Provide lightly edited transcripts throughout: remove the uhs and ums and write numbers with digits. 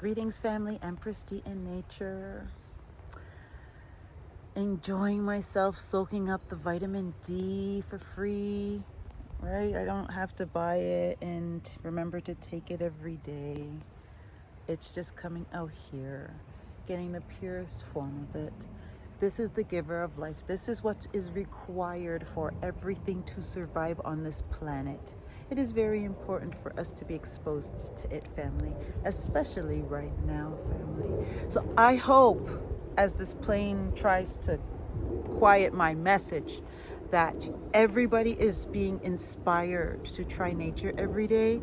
Greetings, family. Empress D in nature. Enjoying myself, soaking up the vitamin D for free, right? I don't have to buy it, and remember to take it every day. It's just coming out here, getting the purest form of it. This is the giver of life. This is what is required for everything to survive on this planet. It is very important for us to be exposed to it, family, especially right now, family. So I hope, as this plane tries to quiet my message, that everybody is being inspired to try nature every day.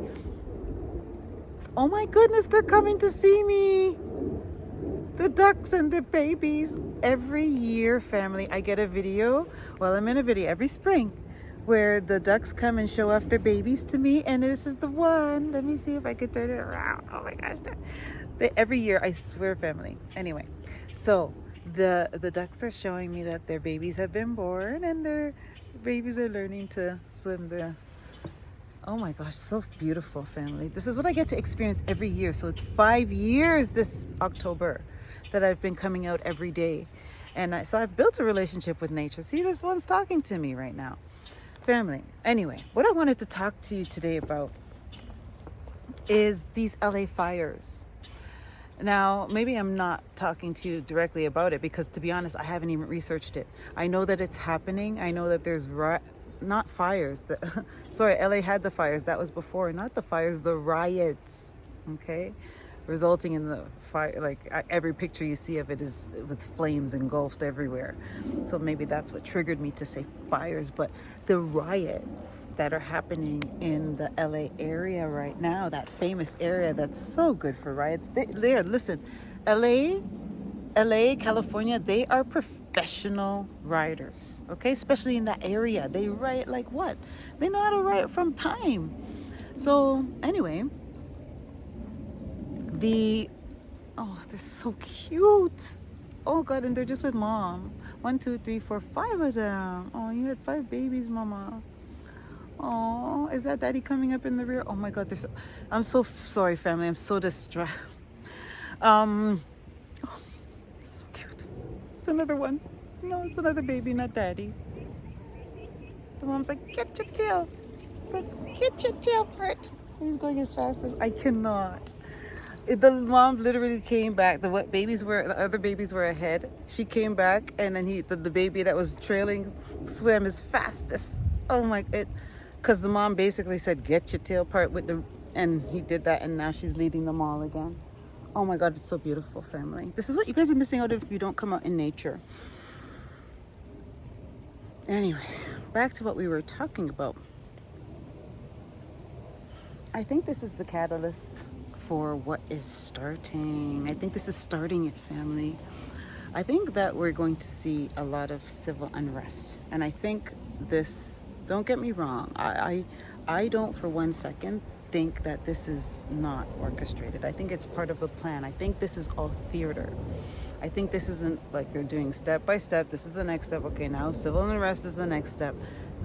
Oh my goodness, they're coming to see me. The ducks and the babies. Every year, family, I get a video. Well, I'm in a video every spring where the ducks come and show off their babies to me. And this is the one. Let me see if I can turn it around. Oh my gosh. Every year, I swear, family. Anyway, so the ducks are showing me that their babies have been born and their babies are learning to swim the... Oh my gosh, so beautiful, family. This is what I get to experience every year. So it's 5 years this October that I've been coming out every day. And so I've built a relationship with nature. See, this one's talking to me right now. Family. Anyway, what I wanted to talk to you today about is these LA fires. Now, maybe I'm not talking to you directly about it because, to be honest, I haven't even researched it. I know that it's happening. I know that there's not fires. Sorry, LA had the fires. That was before. Not the fires, the riots. Okay? Resulting in the fire. Like every picture you see of it is with flames engulfed everywhere. So maybe that's what triggered me to say fires. But the riots that are happening in the LA area right now, that famous area that's so good for riots. Listen, LA, California, they are professional rioters, okay? Especially in that area. They riot like what? They know how to riot from time. So anyway, they're so cute. Oh God, and they're just with mom. 1, 2, 3, 4, 5 of them. Oh, you had 5 babies, mama. Oh, is that daddy coming up in the rear? Oh my God, I'm so sorry, family. I'm so distracted. So cute. It's another one. No, it's another baby, not daddy. The mom's like, get your tail. Get your tail part. He's going as fast as I cannot. The mom literally came back. The other babies were ahead. She came back, and then the baby that was trailing swam as fast as, oh my, because the mom basically said, get your tail part and he did that, and now she's leading them all again. Oh my God, it's so beautiful, family. This is what you guys are missing out if you don't come out in nature. Anyway, back to what we were talking about. I think this is the catalyst for what is starting. I think this is starting it, family. I think that we're going to see a lot of civil unrest. And I think this, don't get me wrong, I don't for 1 second think that this is not orchestrated. I think it's part of a plan. I think this is all theater. I think this isn't like they're doing step by step. This is the next step. Okay, now civil unrest is the next step.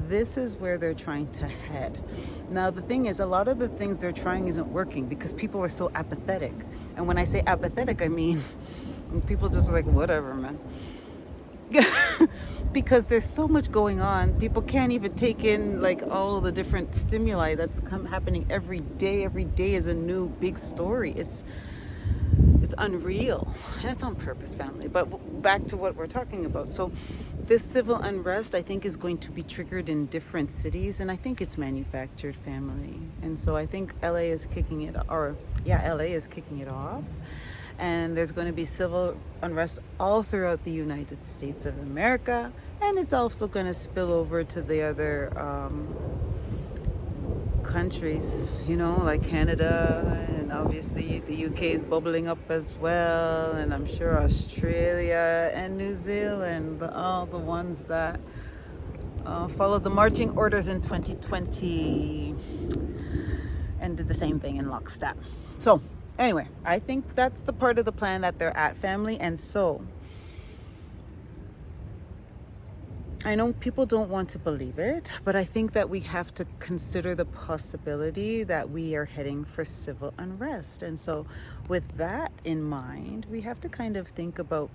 This is where they're trying to head. Now, the thing is, a lot of the things they're trying isn't working because people are so apathetic. And when I say apathetic, I mean people just like, whatever, man. Because there's so much going on. People can't even take in like all the different stimuli that's happening every day. Every day is a new big story. It's unreal, and it's on purpose, family. But back to what we're talking about. So this civil unrest, I think, is going to be triggered in different cities, and I think it's manufactured, family. And so I think LA is kicking it off, and there's going to be civil unrest all throughout the United States of America, and it's also going to spill over to the other countries, like Canada, and obviously the UK is bubbling up as well, and I'm sure Australia and New Zealand, all the ones that followed the marching orders in 2020 and did the same thing in lockstep. So anyway, I think that's the part of the plan that they're at, family. And so I know people don't want to believe it, but I think that we have to consider the possibility that we are heading for civil unrest. And so, with that in mind, we have to kind of think about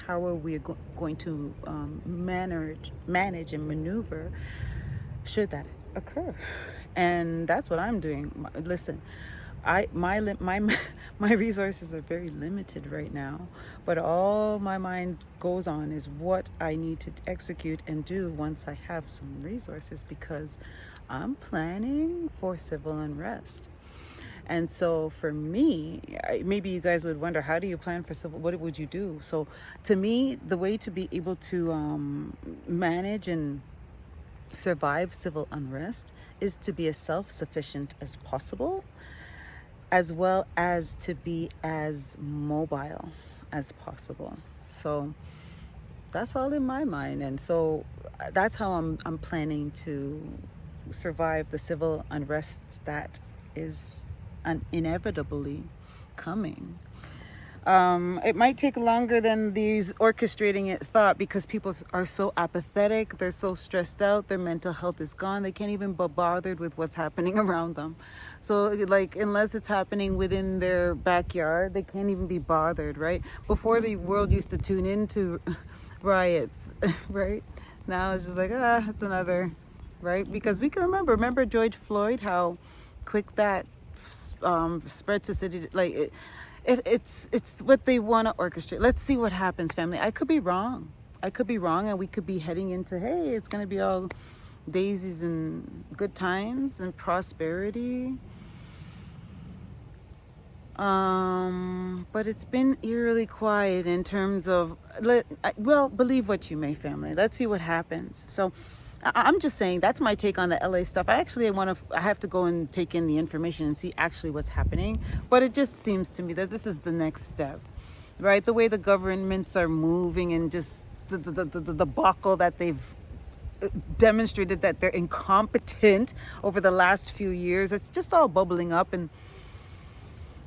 how are we going to manage and maneuver should that occur. And that's what I'm doing. Listen, my my resources are very limited right now, but all my mind goes on is what I need to execute and do once I have some resources, because I'm planning for civil unrest. And so for me, maybe you guys would wonder, how do you plan for civil, what would you do? So to me, the way to be able to manage and survive civil unrest is to be as self-sufficient as possible, as well as to be as mobile as possible. So that's all in my mind. And so that's how I'm planning to survive the civil unrest that is inevitably coming. It might take longer than these orchestrating it thought, because people are so apathetic, they're so stressed out, their mental health is gone, they can't even be bothered with what's happening around them. So like, unless it's happening within their backyard, they can't even be bothered, right? Before, the world used to tune into riots, right? Now it's just like, it's another, right? Because we can remember George Floyd, how quick that spread to city, like it's what they want to orchestrate. Let's see what happens, family. I could be wrong, and we could be heading into, hey, it's going to be all daisies and good times and prosperity. But it's been eerily quiet in terms of, well, believe what you may, family. Let's see what happens. So I'm just saying, that's my take on the LA stuff. I have to go and take in the information and see actually what's happening. But it just seems to me that this is the next step, right? The way the governments are moving, and just the debacle that they've demonstrated that they're incompetent over the last few years. It's just all bubbling up, and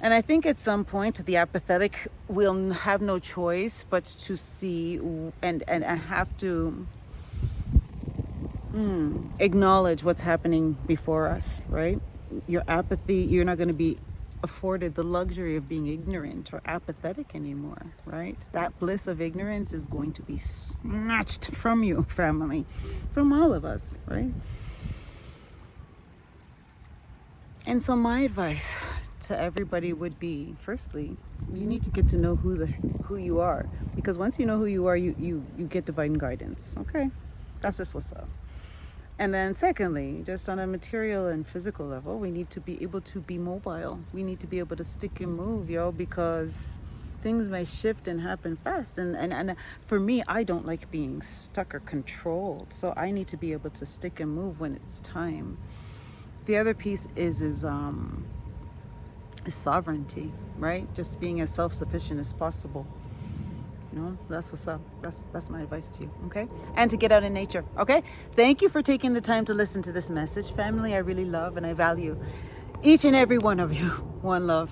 I think at some point the apathetic will have no choice but to see and have to acknowledge what's happening before us, right? Your apathy, you're not going to be afforded the luxury of being ignorant or apathetic anymore, right? That bliss of ignorance is going to be snatched from you, family, from all of us, right? And so my advice to everybody would be, firstly, you need to get to know who you are, because once you know who you are, you get divine guidance. Okay, that's just what's up. And then secondly, just on a material and physical level, we need to be able to be mobile. We need to be able to stick and move, because things may shift and happen fast. And for me, I don't like being stuck or controlled. So I need to be able to stick and move when it's time. The other piece is sovereignty, right? Just being as self-sufficient as possible. That's what's up. That's my advice to you, okay? And to get out in nature, okay? Thank you for taking the time to listen to this message, family. I really love and I value each and every one of you. One love.